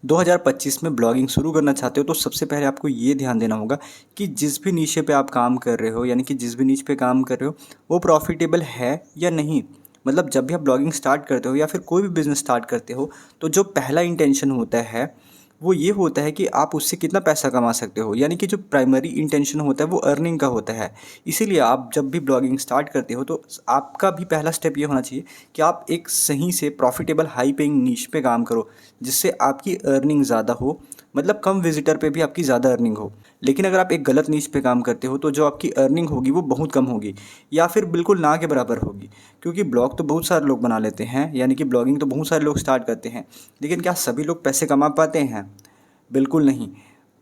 2025 में ब्लॉगिंग शुरू करना चाहते हो तो सबसे पहले आपको ये ध्यान देना होगा कि जिस भी नीचे पे आप काम कर रहे हो, यानी कि जिस भी नीच पे काम कर रहे हो वो प्रॉफिटेबल है या नहीं। मतलब जब भी आप ब्लॉगिंग स्टार्ट करते हो या फिर कोई भी बिज़नेस स्टार्ट करते हो तो जो पहला इंटेंशन होता है वो ये होता है कि आप उससे कितना पैसा कमा सकते हो, यानी कि जो प्राइमरी इंटेंशन होता है वो अर्निंग का होता है। इसीलिए आप जब भी ब्लॉगिंग स्टार्ट करते हो तो आपका भी पहला स्टेप ये होना चाहिए कि आप एक सही से प्रॉफिटेबल हाई पेइंग नीश पे काम करो, जिससे आपकी अर्निंग ज़्यादा हो, मतलब कम विजिटर पे भी आपकी ज़्यादा अर्निंग हो। लेकिन अगर आप एक गलत नीश पे काम करते हो तो जो आपकी अर्निंग होगी वो बहुत कम होगी या फिर बिल्कुल ना के बराबर होगी। क्योंकि ब्लॉग तो बहुत सारे लोग बना लेते हैं, यानी कि ब्लॉगिंग तो बहुत सारे लोग स्टार्ट करते हैं, लेकिन क्या सभी लोग पैसे कमा पाते हैं? बिल्कुल नहीं।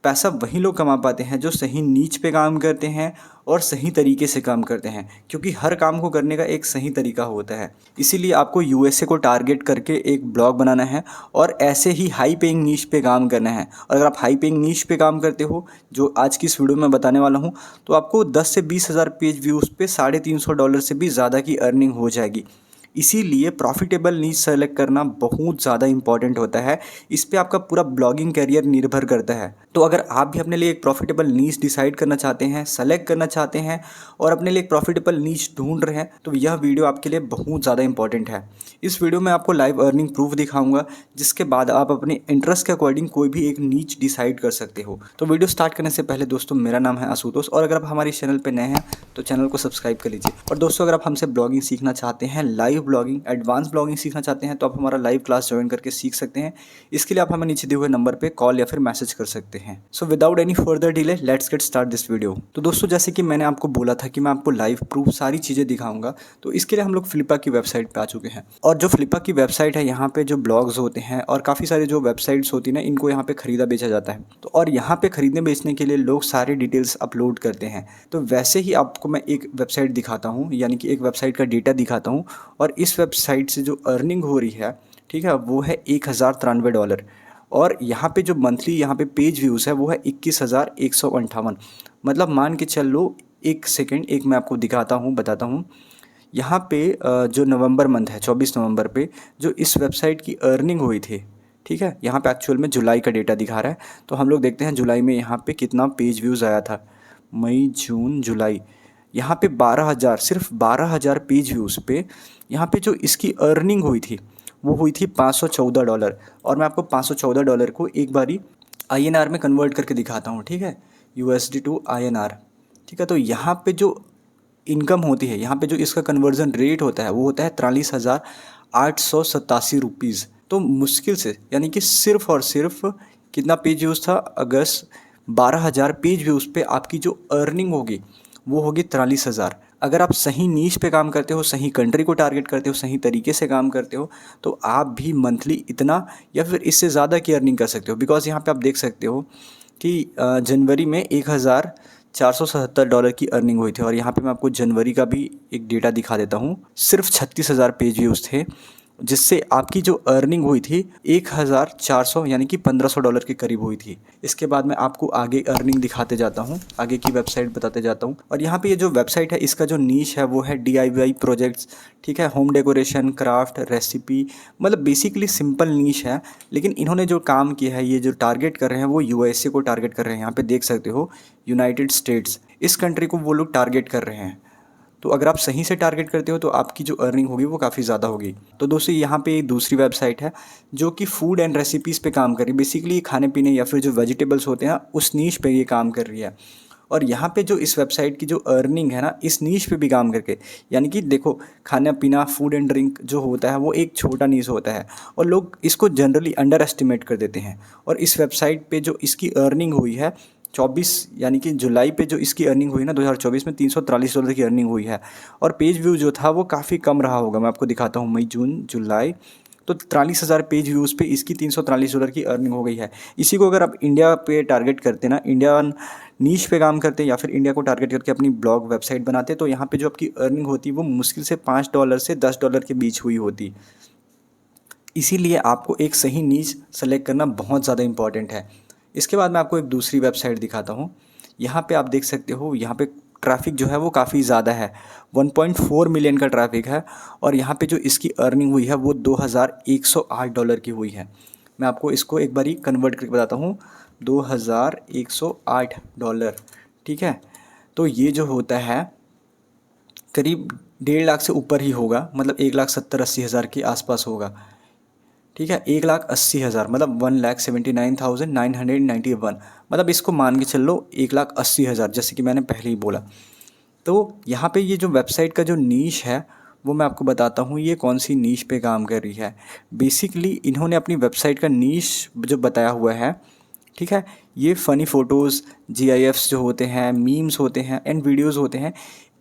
पैसा वही लोग कमा पाते हैं जो सही नीच पे काम करते हैं और सही तरीके से काम करते हैं, क्योंकि हर काम को करने का एक सही तरीका होता है। इसीलिए आपको यूएसए को टारगेट करके एक ब्लॉग बनाना है और ऐसे ही हाई पेइंग नीश पे काम करना है। और अगर आप हाई पेइंग नीश पे काम करते हो, जो आज की इस वीडियो में बताने वाला हूँ, तो आपको 10 से 20 हज़ार पेज व्यूज़ पे $350 से भी ज़्यादा की अर्निंग हो जाएगी। इसीलिए प्रॉफिटेबल नीश सेलेक्ट करना बहुत ज़्यादा इंपॉर्टेंट होता है। इस पे आपका पूरा ब्लॉगिंग करियर निर्भर करता है। तो अगर आप भी अपने लिए एक प्रॉफिटेबल नीश डिसाइड करना चाहते हैं, सेलेक्ट करना चाहते हैं और अपने लिए एक प्रॉफिटेबल नीश ढूंढ रहे हैं, तो यह वीडियो आपके लिए बहुत ज़्यादा इंपॉर्टेंट है। इस वीडियो में आपको लाइव अर्निंग प्रूफ दिखाऊंगा, जिसके बाद आप अपने इंटरेस्ट के अकॉर्डिंग कोई भी एक नीच डिसाइड कर सकते हो। तो वीडियो स्टार्ट करने से पहले दोस्तों, मेरा नाम है आशुतोष और अगर आप हमारे चैनल पर नए हैं तो चैनल को सब्सक्राइब कर लीजिए। और दोस्तों, अगर आप हमसे ब्लॉगिंग सीखना चाहते हैं, लाइव ब्लॉगिंग, एडवांस ब्लॉगिंग सीखना चाहते हैं, तो आप हमारा लाइव क्लास ज्वाइन करके सीख सकते हैं। इसके लिए आप हमें नीचे दिए हुए नंबर पे कॉल या फिर मैसेज कर सकते हैं। So without any further delay let's get start this video. तो दोस्तों, जैसे कि मैंने आपको बोला था कि मैं आपको लाइव प्रूफ सारी चीज़ें दिखाऊंगा, तो इसके लिए हम लोग फ्लिपा की वेबसाइट पे आ चुके हैं। और जो फ्लिपा की वेबसाइट है, यहाँ पे जो ब्लॉग्स होते हैं और काफ़ी सारे जो वेबसाइट्स होती हैं ना, इनको यहाँ पे खरीदा बेचा जाता है। तो और यहाँ पे खरीदने बेचने के लिए लोग सारे डिटेल्स अपलोड करते हैं। तो वैसे ही आपको मैं एक वेबसाइट दिखाता हूँ, यानी कि एक वेबसाइट का डेटा दिखाता हूँ। और इस वेबसाइट से जो अर्निंग हो रही है, ठीक है, वो है $1093। और यहाँ पे जो मंथली यहाँ पे पेज व्यूज़ है वो है 21,158। मतलब मान के चल लो, एक सेकेंड, एक मैं आपको दिखाता हूँ, बताता हूँ। यहाँ पे जो नवंबर मंथ है, 24 नवंबर पे जो इस वेबसाइट की अर्निंग हुई थी, ठीक है, यहाँ पे एक्चुअल में जुलाई का डेटा दिखा रहा है। तो हम लोग देखते हैं जुलाई में यहाँ पे कितना पेज व्यूज़ आया था। मई, जून, जुलाई, यहाँ पे 12,000, सिर्फ 12,000 पेज व्यूज़ पे यहाँ पे जो इसकी अर्निंग हुई थी वो हुई थी $514। और मैं आपको $514 को एक बारी INR में कन्वर्ट करके दिखाता हूँ, ठीक है, USD टू INR। ठीक है, तो यहाँ पे जो इनकम होती है, यहाँ पे जो इसका कन्वर्जन रेट होता है वो होता है 43,887 रुपीज़। तो मुश्किल से, यानी कि सिर्फ और सिर्फ कितना पेज व्यूज़ था, अगस्त, 12,000 पेज व्यूज़ पे आपकी जो अर्निंग होगी वो होगी 43,000। अगर आप सही नीश पे काम करते हो, सही कंट्री को टारगेट करते हो, सही तरीके से काम करते हो, तो आप भी मंथली इतना या फिर इससे ज़्यादा की अर्निंग कर सकते हो। बिकॉज यहाँ पे आप देख सकते हो कि जनवरी में $1,477 की अर्निंग हुई थी। और यहाँ पे मैं आपको जनवरी का भी एक डेटा दिखा देता हूँ। सिर्फ 36,000 पेज व्यूज़ थे, जिससे आपकी जो अर्निंग हुई थी 1,400 यानी कि $1,500 के करीब हुई थी। इसके बाद मैं आपको आगे अर्निंग दिखाते जाता हूँ, आगे की वेबसाइट बताते जाता हूँ। और यहाँ पे ये जो वेबसाइट है, इसका जो नीश है वो है DIY प्रोजेक्ट्स, ठीक है, होम डेकोरेशन, क्राफ्ट, रेसिपी, मतलब बेसिकली सिंपल नीश है। लेकिन इन्होंने जो काम किया है, ये जो टारगेट कर रहे हैं वो USA को टारगेट कर रहे हैं। यहाँ पे देख सकते हो, यूनाइटेड स्टेट्स, इस कंट्री को वो लोग टारगेट कर रहे हैं। तो अगर आप सही से टारगेट करते हो तो आपकी जो अर्निंग होगी वो काफ़ी ज़्यादा होगी। तो दोस्तों, यहाँ पे एक दूसरी वेबसाइट है जो कि फूड एंड रेसिपीज़ पे काम कर रही है। बेसिकली खाने पीने या फिर जो वेजिटेबल्स होते हैं उस नीश पे ये काम कर रही है। और यहाँ पे जो इस वेबसाइट की जो अर्निंग है ना, इस नीश पे भी काम करके, यानी कि देखो, खाना पीना, फूड एंड ड्रिंक जो होता है वो एक छोटा नीश होता है और लोग इसको जनरली अंडर एस्टिमेट कर देते हैं। और इस वेबसाइट पे जो इसकी अर्निंग हुई है 24, यानी कि जुलाई पे जो इसकी अर्निंग हुई ना 2024 में $343 की अर्निंग हुई है। और पेज व्यू जो था वो काफ़ी कम रहा होगा, मैं आपको दिखाता हूँ, मई, जून, जुलाई, तो 43,000 पेज व्यूज़ पे इसकी $343 की अर्निंग हो गई है। इसी को अगर आप इंडिया पे टारगेट करते ना, इंडिया नीश पे काम करते या फिर इंडिया को टारगेट करके अपनी ब्लॉग वेबसाइट बनाते, तो यहाँ पे जो आपकी अर्निंग होती वो मुश्किल से $5 से $10 के बीच हुई होती। इसीलिए आपको एक सही नीश सेलेक्ट करना बहुत ज़्यादा इंपॉर्टेंट है। इसके बाद मैं आपको एक दूसरी वेबसाइट दिखाता हूँ। यहाँ पे आप देख सकते हो, यहाँ पे ट्रैफिक जो है वो काफ़ी ज़्यादा है, 1.4 मिलियन का ट्रैफिक है। और यहाँ पे जो इसकी अर्निंग हुई है वो $2,108 की हुई है। मैं आपको इसको एक बारी कन्वर्ट करके बताता हूँ, $2108, ठीक है। तो ये जो होता है करीब 1.5 लाख से ऊपर ही होगा, मतलब 1,70,80,000 के आसपास होगा, ठीक है। 1,80,000 मतलब 1,79,991, मतलब इसको मान के चल लो 1,80,000, जैसे कि मैंने पहले ही बोला। तो यहाँ पे ये जो वेबसाइट का जो नीश है वो मैं आपको बताता हूँ ये कौन सी नीश पे काम कर रही है। बेसिकली इन्होंने अपनी वेबसाइट का नीश जो बताया हुआ है, ठीक है, ये फ़नी फ़ोटोज़, GIFs जो होते हैं, मीम्स होते हैं एंड वीडियोज़ होते हैं,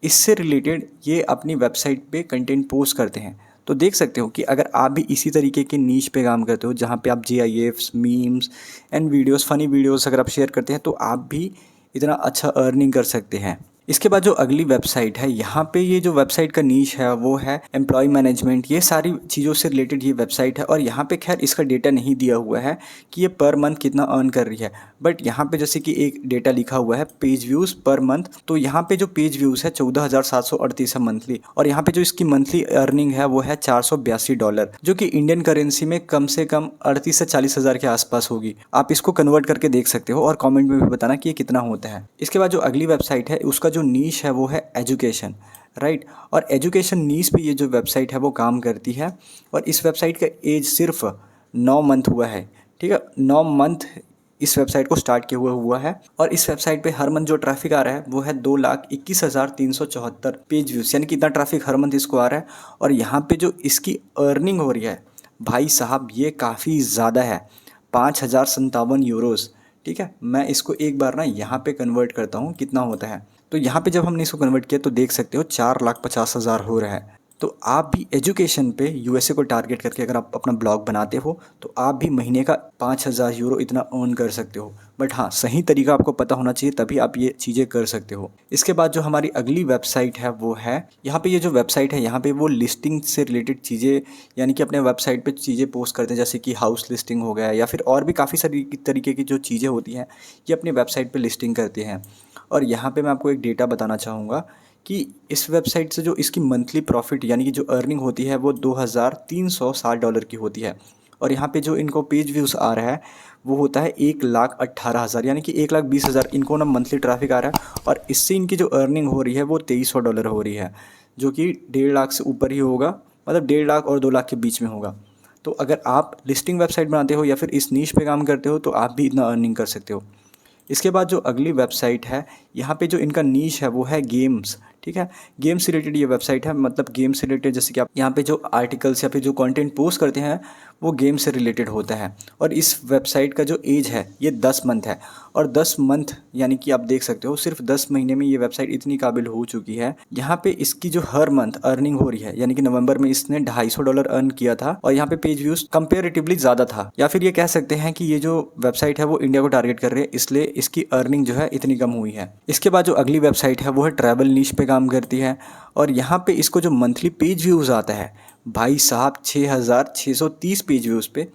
इससे रिलेटेड ये अपनी वेबसाइट पे कंटेंट पोस्ट करते हैं। तो देख सकते हो कि अगर आप भी इसी तरीके के नीश पे काम करते हो जहाँ पे आप GIFs, memes and videos, funny videos अगर आप शेयर करते हैं तो आप भी इतना अच्छा अर्निंग कर सकते हैं। इसके बाद जो अगली वेबसाइट है, यहाँ पे ये जो वेबसाइट का नीश है वो है एम्प्लॉय मैनेजमेंट। ये सारी चीज़ों से रिलेटेड ये वेबसाइट है और यहाँ पे खैर इसका डेटा नहीं दिया हुआ है कि ये पर मंथ कितना अर्न कर रही है, बट यहाँ पे जैसे कि एक डेटा लिखा हुआ है पेज व्यूज़ पर मंथ। तो यहाँ पे जो पेज व्यूज़ है 14,738 है मंथली, और यहाँ पे जो इसकी मंथली अर्निंग है वो है $482, जो कि इंडियन करेंसी में कम से कम 38 से 40,000 के आसपास होगी। आप इसको कन्वर्ट करके देख सकते हो और कमेंट में भी बताना कि ये कितना होता है। इसके बाद जो अगली वेबसाइट है उसका जो नीश है वो है एजुकेशन, राइट। और एजुकेशन नीश पे ये जो वेबसाइट है वो काम करती है, और इस वेबसाइट का एज सिर्फ 9 मंथ हुआ है, ठीक है। 9 मंथ इस वेबसाइट को स्टार्ट किए हुआ है, और इस वेबसाइट पे हर मंथ जो ट्रैफिक आ रहा है वो है 2,21,374 पेज व्यूज़, यानी कि इतना ट्रैफिक हर मंथ इसको आ रहा है। और यहाँ पे जो इसकी अर्निंग हो रही है भाई साहब ये काफ़ी ज़्यादा है, 5,057 यूरोज़, ठीक है। मैं इसको एक बार ना यहाँ पे कन्वर्ट करता हूँ कितना होता है। तो यहाँ पे जब हमने इसको कन्वर्ट किया तो देख सकते हो 4,50,000 हो रहा है। तो आप भी एजुकेशन पे USA को टारगेट करके अगर आप अपना ब्लॉग बनाते हो तो आप भी महीने का 5,000 यूरो इतना अर्न कर सकते हो। बट हाँ, सही तरीका आपको पता होना चाहिए, तभी आप ये चीज़ें कर सकते हो। इसके बाद जो हमारी अगली वेबसाइट है वो है, यहाँ पे ये जो वेबसाइट है यहाँ पे वो लिस्टिंग से रिलेटेड चीज़ें, यानी कि अपने वेबसाइट पे चीज़ें पोस्ट करते हैं, जैसे कि हाउस लिस्टिंग हो गया या फिर और भी काफ़ी सारी तरीके की जो चीज़ें होती हैं ये अपनी वेबसाइट पे लिस्टिंग करते हैं। और यहाँ पे मैं आपको एक डेटा बताना चाहूँगा कि इस वेबसाइट से जो इसकी मंथली प्रॉफिट यानी कि जो अर्निंग होती है वो $2,360 की होती है। और यहाँ पे जो इनको पेज व्यूज़ आ रहा है वो होता है 1,18,000, यानी कि 1,20,000 इनको ना मंथली ट्रैफिक आ रहा है, और इससे इनकी जो अर्निंग हो रही है वो $2,300 हो रही है, जो कि 1.5 लाख से ऊपर ही होगा, मतलब 1.5 लाख और 2 लाख के बीच में होगा। तो अगर आप लिस्टिंग वेबसाइट बनाते हो या फिर इस नीश पे काम करते हो तो आप भी इतना अर्निंग कर सकते हो। इसके बाद जो अगली वेबसाइट है यहाँ पे जो इनका नीश है वो है गेम्स, ठीक है। गेम से रिलेटेड ये वेबसाइट है, मतलब गेम से रिलेटेड जैसे कि आप यहाँ पे जो आर्टिकल्स या फिर जो कंटेंट पोस्ट करते हैं वो गेम से रिलेटेड होता है। और इस वेबसाइट का जो एज है ये 10 मंथ है, और 10 मंथ यानी कि आप देख सकते हो सिर्फ 10 महीने में ये वेबसाइट इतनी काबिल हो चुकी है। यहाँ पे इसकी जो हर मंथ अर्निंग हो रही है, यानी कि नवंबर में इसने $250 अर्न किया था, और यहाँ पे पेज व्यूज कंपेरेटिवली ज़्यादा था, या फिर ये कह सकते हैं कि ये जो वेबसाइट है वो इंडिया को टारगेट कर रही है, इसलिए इसकी अर्निंग जो है इतनी कम हुई है। इसके बाद जो अगली वेबसाइट है वो है ट्रैवल नीश पे काम करती है, और यहाँ पे इसको जो मंथली पेज व्यूज़ आता है भाई साहब 6,630 पेज व्यूज़ पे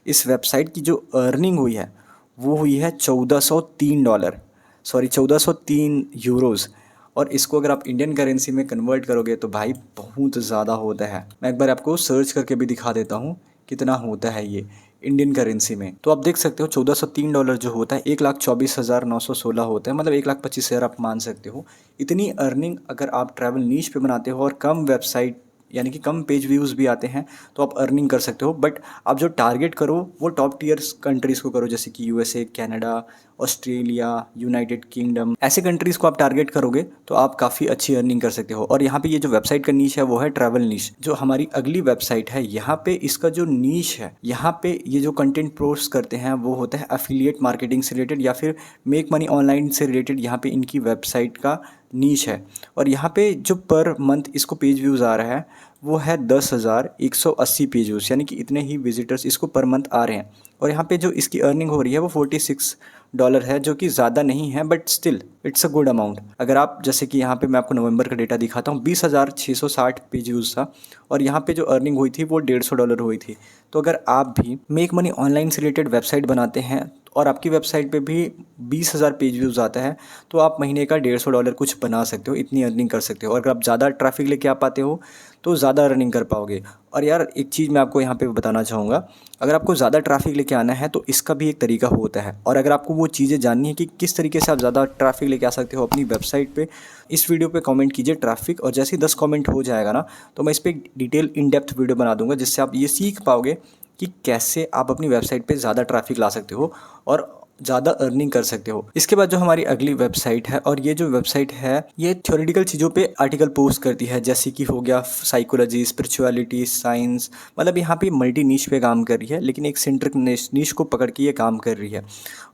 इस वेबसाइट की जो अर्निंग हुई है वो हुई है $1,403, सॉरी 1,403 यूरोज़। और इसको अगर आप इंडियन करेंसी में कन्वर्ट करोगे तो भाई बहुत ज़्यादा होता है। मैं एक बार आपको सर्च करके भी दिखा देता हूँ कितना होता है ये इंडियन करेंसी में। तो आप देख सकते हो $1,403 जो होता है 1,24,916 होता है, मतलब 1,25,000 आप मान सकते हो। इतनी अर्निंग अगर आप ट्रैवल नीश पे बनाते हो और कम वेबसाइट यानी कि कम पेज व्यूज़ भी आते हैं तो आप अर्निंग कर सकते हो। बट आप जो टारगेट करो वो टॉप टीयर्स कंट्रीज़ को करो, जैसे कि USA, Canada, Australia, United kingdom, ऐसे कंट्रीज़ को आप टारगेट करोगे तो आप काफ़ी अच्छी अर्निंग कर सकते हो। और यहाँ पे ये जो वेबसाइट का नीश है वो है ट्रैवल नीश। जो हमारी अगली वेबसाइट है यहाँ पे इसका जो नीश है, यहाँ पे ये जो कंटेंट पोस्ट करते हैं वो होता है एफिलिएट मार्केटिंग से रिलेटेड या फिर मेक मनी ऑनलाइन से रिलेटेड। यहाँ पे इनकी वेबसाइट का नीश है, और यहाँ पे जो पर मंथ इसको पेज व्यूज़ आ रहा है वो है 10,180 पेज व्यूज़, यानी कि इतने ही विजिटर्स इसको पर मंथ आ रहे हैं। और यहाँ पे जो इसकी अर्निंग हो रही है वो $46 है, जो कि ज़्यादा नहीं है but still it's a good amount. अगर आप जैसे कि यहाँ पे मैं आपको नवंबर का डेटा दिखाता हूँ, 20,660 पेज व्यूज़ था, और यहाँ पे जो अर्निंग हुई थी वो $150 हुई थी। तो अगर आप भी मेक मनी ऑनलाइन से रिलेटेड वेबसाइट बनाते हैं और आपकी वेबसाइट पे भी 20,000 पेज व्यूज़ आता है तो आप महीने का $150 कुछ बना सकते हो, इतनी अर्निंग कर सकते हो। और अगर आप ज़्यादा ट्रैफिक लेके आ पाते हो तो ज़्यादा अर्निंग कर पाओगे। और यार एक चीज़ मैं आपको यहाँ पे बताना चाहूँगा, अगर आपको ज़्यादा ट्रैफिक लेके आना है तो इसका भी एक तरीका होता है। और अगर आपको वो चीज़ें जाननी है कि किस तरीके से आप ज़्यादा ट्रैफिक लेके आ सकते हो अपनी वेबसाइट पे, इस वीडियो पे कमेंट कीजिए ट्रैफिक, और जैसे ही 10 कमेंट हो जाएगा ना, तो मैं इस पर एक डिटेल इन डेप्थ वीडियो बना दूंगा, जिससे आप ये सीख पाओगे कि कैसे आप अपनी वेबसाइट पे ज़्यादा ट्रैफिक ला सकते हो और ज़्यादा अर्निंग कर सकते हो। इसके बाद जो हमारी अगली वेबसाइट है, और ये जो वेबसाइट है ये थ्योरेटिकल चीज़ों पे आर्टिकल पोस्ट करती है, जैसे कि हो गया साइकोलॉजी, स्पिरिचुअलिटी, साइंस, मतलब यहाँ पे मल्टी नीश पे काम कर रही है, लेकिन एक सेंट्रिक नीश को पकड़ के ये काम कर रही है।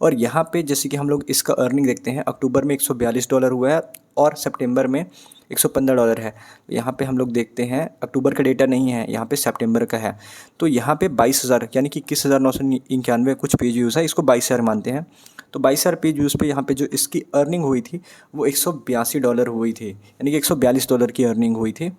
और यहाँ पे जैसे कि हम लोग इसका अर्निंग देखते हैं, अक्टूबर में $142 हुआ है और सितंबर में $115 है। यहाँ पे हम लोग देखते हैं अक्टूबर का डेटा नहीं है, यहाँ पे सितंबर का है। तो यहाँ पे 22,000 यानी कि 21,991 कुछ पेज व्यूज़ है, इसको 22,000 मानते हैं। तो 22,000 पेज व्यूज़ पे यहाँ पे जो इसकी अर्निंग हुई थी वो $182 हुई थी, यानी कि $142 की अर्निंग हुई थी।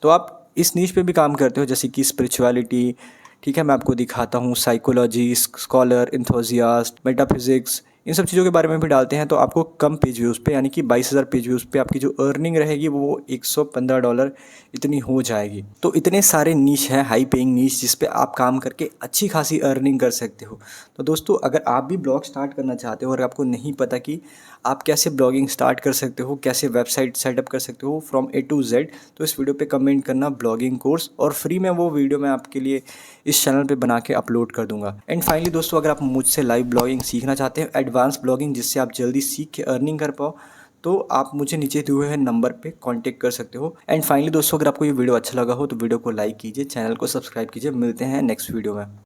तो आप इस नीश पे भी काम करते हो, जैसे कि स्पिरिचुअलिटी, ठीक है, मैं आपको दिखाता हूँ, साइकोलॉजी, स्कॉलर, इंथोजियास्ट, मेटाफिजिक्स, इन सब चीज़ों के बारे में भी डालते हैं। तो आपको कम पेज व्यूज़ पे, यानी कि 22,000 पेज व्यूज़ पे आपकी जो अर्निंग रहेगी वो $115 इतनी हो जाएगी। तो इतने सारे नीश हैं, हाई पेइंग नीश, जिस पे आप काम करके अच्छी खासी अर्निंग कर सकते हो। तो दोस्तों, अगर आप भी ब्लॉग स्टार्ट करना चाहते हो और आपको नहीं पता कि आप कैसे ब्लॉगिंग स्टार्ट कर सकते हो, कैसे वेबसाइट सेटअप कर सकते हो फ्रॉम A to Z, तो इस वीडियो पे कमेंट करना ब्लॉगिंग कोर्स, और फ्री में वो वीडियो मैं आपके लिए इस चैनल पे बना के अपलोड कर दूंगा। एंड फाइनली दोस्तों, अगर आप मुझसे लाइव ब्लॉगिंग सीखना चाहते हैं, एडवांस ब्लॉगिंग, जिससे आप जल्दी सीख के अर्निंग कर पाओ, तो आप मुझे नीचे दिए हुए नंबर पे कांटेक्ट कर सकते हो। एंड फाइनली दोस्तों, अगर आपको ये वीडियो अच्छा लगा हो तो वीडियो को लाइक कीजिए, चैनल को सब्सक्राइब कीजिए। मिलते हैं नेक्स्ट वीडियो में।